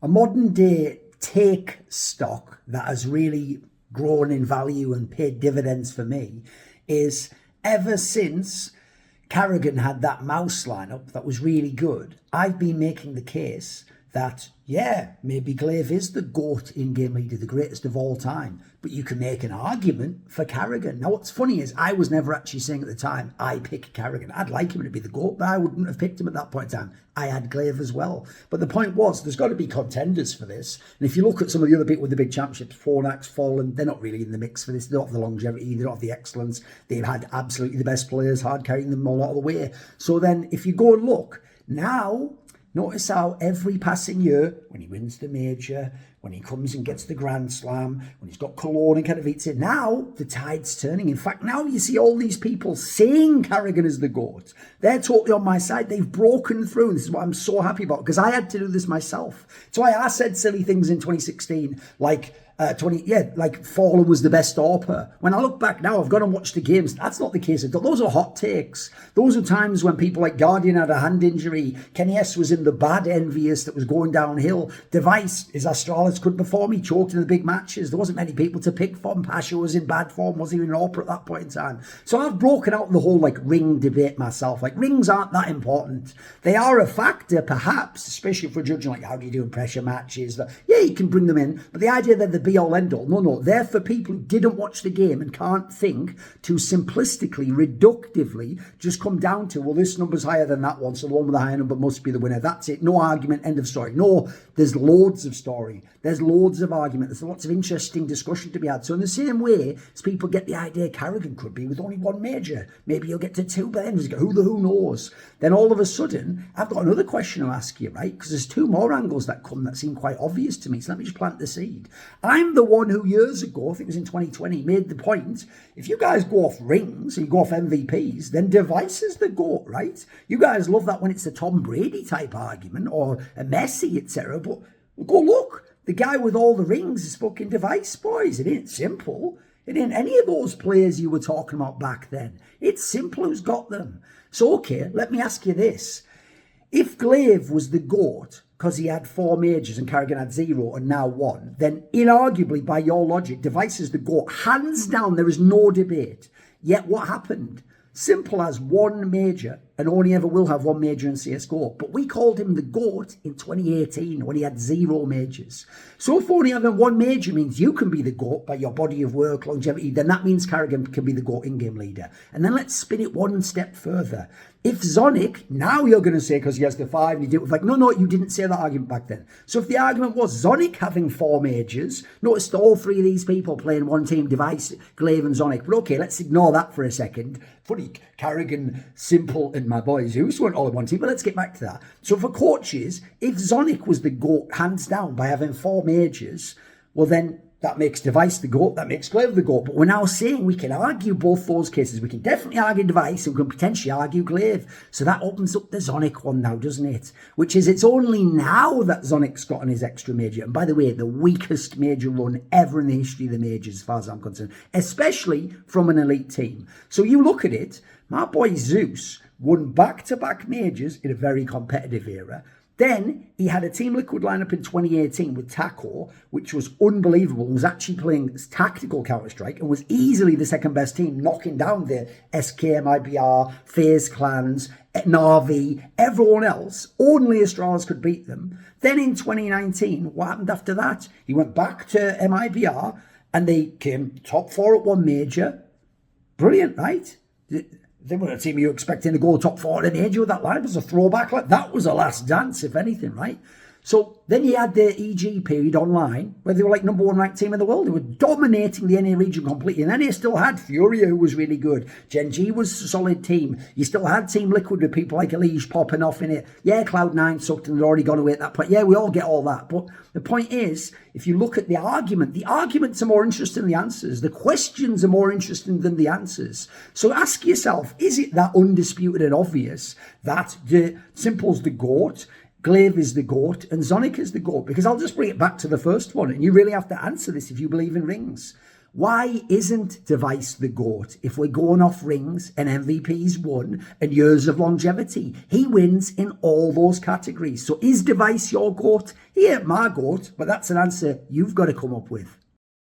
a modern day take stock that has really grown in value and paid dividends for me is ever since Carrigan had that mouse lineup that was really good, I've been making the case that, yeah, maybe Glaive is the GOAT in-game leader, the greatest of all time, but you can make an argument for Carrigan. Now, what's funny is I was never actually saying at the time, I pick Carrigan. I'd like him to be the GOAT, but I wouldn't have picked him at that point in time. I had Glaive as well. But the point was, there's got to be contenders for this. And if you look at some of the other people with the big championships, Fornax, Fallen, they're not really in the mix for this. They don't have the longevity, they don't have the excellence. They've had absolutely the best players, hard carrying them a lot of the way. So then, if you go and look, now, notice how every passing year, when he wins the major, when he comes and gets the Grand Slam, when he's got Cologne and Katowice, now the tide's turning. In fact, now you see all these people saying Carrigan is the GOAT. They're totally on my side. They've broken through. This is what I'm so happy about, because I had to do this myself. So I said silly things in 2016, like Fallen was the best AWPer. When I look back now, I've gone and watched the games. That's not the case at all. Those are hot takes. Those are times when people like Guardian had a hand injury. Kenny S was in the bad Envious that was going downhill. dev1ce, his Astralis couldn't perform. He choked in the big matches. There wasn't many people to pick from. Pasha was in bad form. Wasn't even an AWPer at that point in time. So I've broken out the whole ring debate myself. Rings aren't that important. They are a factor, perhaps, especially for judging how do you do in pressure matches. Yeah, you can bring them in. But the idea that the be all end all. No, they're for people who didn't watch the game and can't think to simplistically, reductively just come down to, well, this number's higher than that one, so the one with the higher number must be the winner. That's it. No argument, end of story. No, there's loads of story. There's loads of argument. There's lots of interesting discussion to be had. So in the same way as people get the idea Carrigan could be with only one major, maybe you'll get to two, but then who knows? Then all of a sudden, I've got another question to ask you, right? Because there's two more angles that come that seem quite obvious to me. So let me just plant the seed. I'm the one who years ago, I think it was in 2020, made the point, if you guys go off rings and you go off MVPs, then dev1ce is the GOAT, right? You guys love that when it's a Tom Brady type argument or a Messi, etc. But go look, the guy with all the rings is fucking dev1ce, boys. It ain't simple. It ain't any of those players you were talking about back then. It's simple who's got them. So, okay, let me ask you this. If Glaive was the GOAT because he had 4 majors and Carrigan had 0 and now 1, then inarguably, by your logic, dev1ce is the GOAT. Hands down, there is no debate. Yet what happened? Simple as 1 major, and only ever will have 1 major in CSGO. But we called him the GOAT in 2018 when he had 0 majors. So if only having 1 major means you can be the GOAT by your body of work, longevity, then that means Carrigan can be the GOAT in-game leader. And then let's spin it one step further. If Zonic, now you're going to say, because he has the 5, and you do it, no, you didn't say that argument back then. So if the argument was Zonic having 4 majors, notice all 3 of these people playing one team, dev1ce, Glaive and Zonic. But okay, let's ignore that for a second. Funny, Carrigan, Simple, and my boy Zeus weren't all in one team, but let's get back to that. So for coaches, if Zonic was the GOAT, hands down, by having 4 majors, well then, that makes dev1ce the GOAT, that makes Glaive the GOAT. But we're now saying we can argue both those cases. We can definitely argue dev1ce and we can potentially argue Glaive. So that opens up the Zonic one now, doesn't it? Which is, it's only now that Zonic's gotten his extra major. And by the way, the weakest major run ever in the history of the majors, as far as I'm concerned, especially from an elite team. So you look at it, my boy Zeus won back-to-back majors in a very competitive era. Then he had a Team Liquid lineup in 2018 with Taco, which was unbelievable. He was actually playing tactical Counter-Strike and was easily the second best team, knocking down the SK, MIBR, FaZe clans, Na'Vi, everyone else. Only Astralis could beat them. Then in 2019, what happened after that? He went back to MIBR and they came top 4 at 1 major. Brilliant, right? They were a team you were expecting to go top 4 at an age with that line. It was a throwback. That was a last dance, if anything, right? So then you had the EG period online, where they were number 1 ranked team in the world. They were dominating the NA region completely. And then you still had Furia, who was really good. Gen G was a solid team. You still had Team Liquid with people like Elige popping off in it. Yeah, Cloud9 sucked and they'd already gone away at that point. Yeah, we all get all that. But the point is, if you look at the arguments are more interesting than the answers. The questions are more interesting than the answers. So ask yourself, is it that undisputed and obvious that Simple's the GOAT, Glaive is the GOAT, and Zonic is the GOAT? Because I'll just bring it back to the first one, and you really have to answer this if you believe in rings. Why isn't dev1ce the GOAT if we're going off rings and MVPs won and years of longevity? He wins in all those categories. So is dev1ce your GOAT? He ain't my GOAT, but that's an answer you've got to come up with.